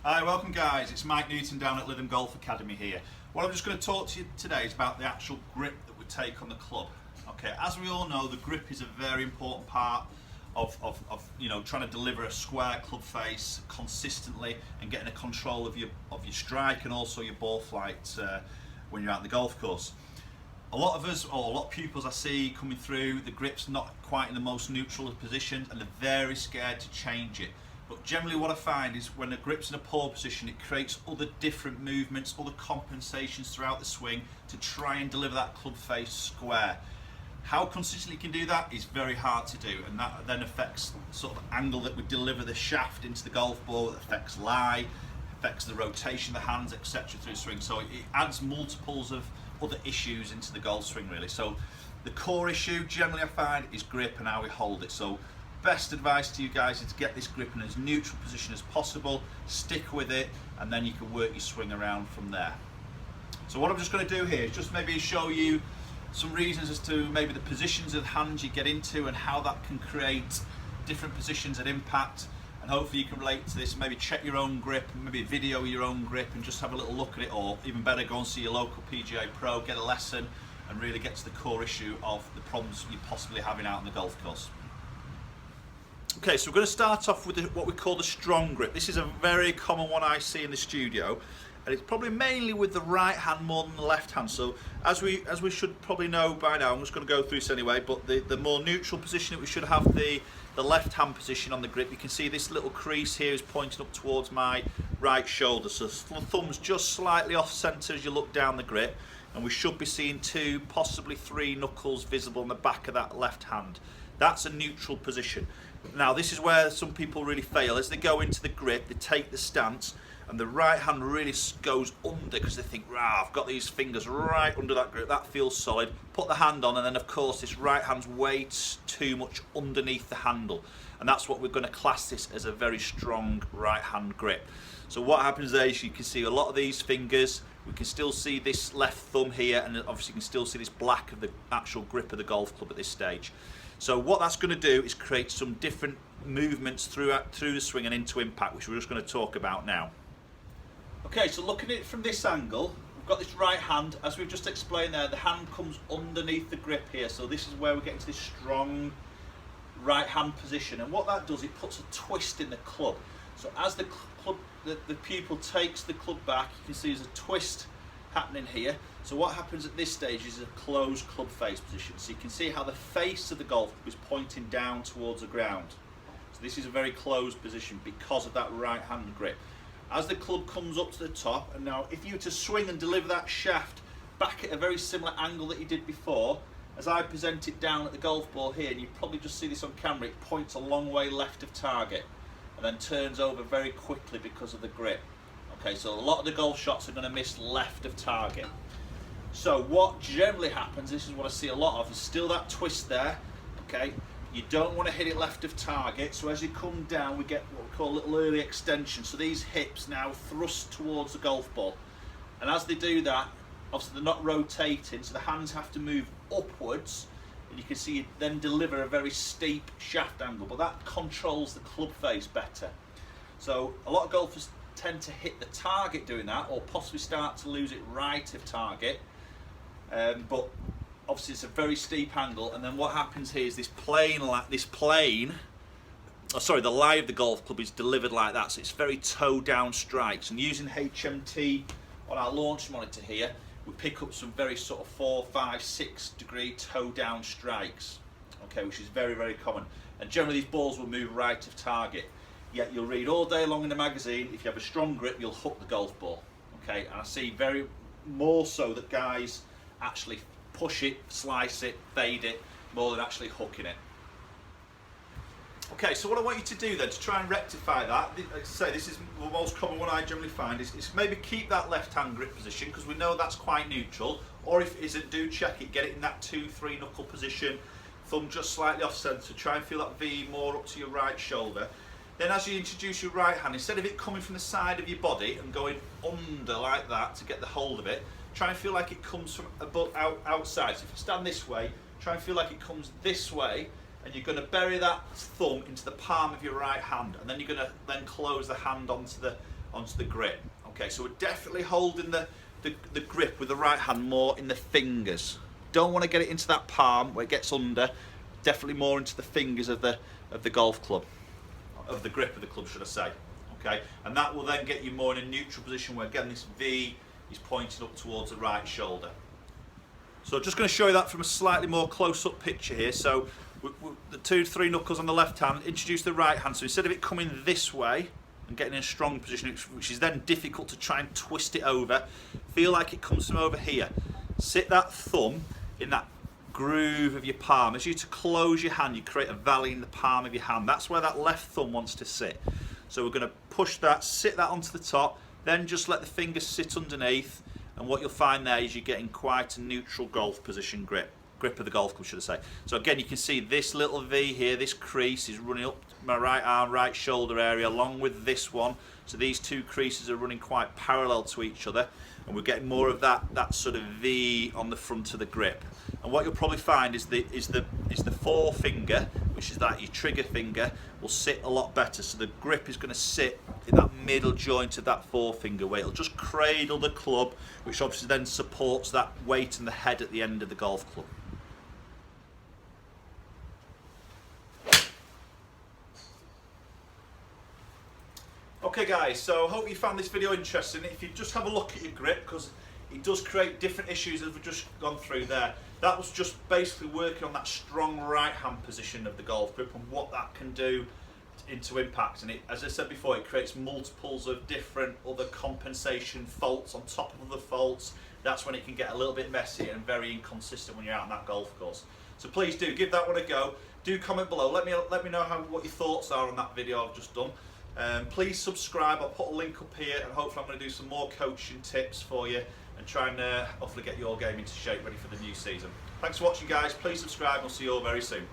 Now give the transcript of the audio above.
Hi, welcome guys. It's Mike Newton down at Lytham Golf Academy here. What I'm just going to talk to you today is about the actual grip that we take on the club. Okay, as we all know, the grip is a very important part of trying to deliver a square club face consistently and getting a control of your strike and also your ball flight when you're out on the golf course. A lot of us, or a lot of pupils I see coming through, the grip's not quite in the most neutral of positions and they're very scared to change it. But generally what I find is when the grip's in a poor position, it creates other different movements, other compensations throughout the swing to try and deliver that club face square. How consistently you can do that is very hard to do, and that then affects sort of angle that we deliver the shaft into the golf ball, it affects lie, affects the rotation of the hands, etc. through the swing. So it adds multiples of other issues into the golf swing really. So the core issue generally I find is grip and how we hold it. So best advice to you guys is to get this grip in as neutral position as possible, stick with it, and then you can work your swing around from there. So what I'm just going to do here is just maybe show you some reasons as to maybe the positions of the hands you get into and how that can create different positions at impact, and hopefully you can relate to this. Maybe check your own grip, maybe video your own grip and just have a little look at it, or even better, go and see your local PGA pro, get a lesson and really get to the core issue of the problems you're possibly having out on the golf course. Okay, so we're going to start off with what we call the strong grip. This is a very common one I see in the studio, and it's probably mainly with the right hand more than the left hand. So as we should probably know by now, I'm just going to go through this anyway, but the more neutral position that we should have the left hand position on the grip. You can see this little crease here is pointing up towards my right shoulder, so the thumb's just slightly off centre as you look down the grip, and we should be seeing 2, possibly 3 knuckles visible on the back of that left hand. That's a neutral position. Now this is where some people really fail. As they go into the grip, they take the stance and the right hand really goes under because they think, rah, I've got these fingers right under that grip, that feels solid. Put the hand on, and then of course this right hand's way too much underneath the handle, and that's what we're going to class this as a very strong right hand grip. So what happens there is you can see a lot of these fingers, we can still see this left thumb here, and obviously you can still see this black of the actual grip of the golf club at this stage. So what that's going to do is create some different movements through the swing and into impact, which we're just going to talk about now. Okay, so looking at it from this angle, we've got this right hand, as we've just explained there, the hand comes underneath the grip here, so this is where we get into this strong right hand position, and what that does, it puts a twist in the club. So as the pupil takes the club back, you can see there's a twist happening here. So what happens at this stage is a closed club face position. So you can see how the face of the golf club is pointing down towards the ground. So this is a very closed position because of that right hand grip. As the club comes up to the top, and now if you were to swing and deliver that shaft back at a very similar angle that you did before, as I present it down at the golf ball here, and you probably just see this on camera, it points a long way left of target and then turns over very quickly because of the grip. Okay, so a lot of the golf shots are going to miss left of target. So what generally happens, this is what I see a lot of, is still that twist there. Okay, you don't want to hit it left of target, so as you come down we get what we call a little early extension. So these hips now thrust towards the golf ball, and as they do that, obviously they're not rotating, so the hands have to move upwards, and you can see you then deliver a very steep shaft angle, but that controls the club face better. So a lot of golfers tend to hit the target doing that, or possibly start to lose it right of target, but obviously it's a very steep angle, and then what happens here is the lie of the golf club is delivered like that, so it's very toe down strikes, and using HMT on our launch monitor here, we pick up some very sort of 4, 5, 6 degree toe down strikes, okay, which is very, very common, and generally these balls will move right of target. Yet you'll read all day long in the magazine, if you have a strong grip, you'll hook the golf ball. Okay, and I see very more so that guys actually push it, slice it, fade it, more than actually hooking it. Okay, so what I want you to do then, to try and rectify that, like I say, this is the most common one I generally find, is maybe keep that left hand grip position, because we know that's quite neutral, or if it isn't, do check it, get it in that 2-3 knuckle position, thumb just slightly off centre, try and feel that V more up to your right shoulder. Then as you introduce your right hand, instead of it coming from the side of your body and going under like that to get the hold of it, try and feel like it comes from outside. So if you stand this way, try and feel like it comes this way and you're going to bury that thumb into the palm of your right hand, and then you're going to then close the hand onto the grip. Okay, so we're definitely holding the grip with the right hand more in the fingers. Don't want to get it into that palm where it gets under. Definitely more into the fingers of the golf club, of the grip of the club, should I say. Okay, and that will then get you more in a neutral position where again this V is pointing up towards the right shoulder. So just going to show you that from a slightly more close-up picture here. So the 2-3 knuckles on the left hand, introduce the right hand. So instead of it coming this way and getting in a strong position, which is then difficult to try and twist it over, feel like it comes from over here. Sit that thumb in that groove of your palm. As you to close your hand, you create a valley in the palm of your hand. That's where that left thumb wants to sit. So we're going to push that, sit that onto the top, then just let the fingers sit underneath, and what you'll find there is you're getting quite a neutral golf position grip of the golf club, should I say. So again, you can see this little V here, this crease is running up my right arm, right shoulder area, along with this one. So these two creases are running quite parallel to each other, and we're getting more of that sort of V on the front of the grip. And what you'll probably find is the forefinger, which is that your trigger finger, will sit a lot better. So the grip is going to sit in that middle joint of that forefinger where it'll just cradle the club, which obviously then supports that weight in the head at the end of the golf club. Okay guys, so I hope you found this video interesting. If you just have a look at your grip, because it does create different issues as we've just gone through there. That was just basically working on that strong right hand position of the golf grip and what that can do into impact. And it, as I said before, it creates multiples of different other compensation faults on top of other faults. That's when it can get a little bit messy and very inconsistent when you're out on that golf course. So please do give that one a go. Do comment below. Let me know what your thoughts are on that video I've just done. Please subscribe. I'll put a link up here, and hopefully I'm going to do some more coaching tips for you and try and hopefully get your game into shape ready for the new season. Thanks for watching guys. Please subscribe and we'll see you all very soon.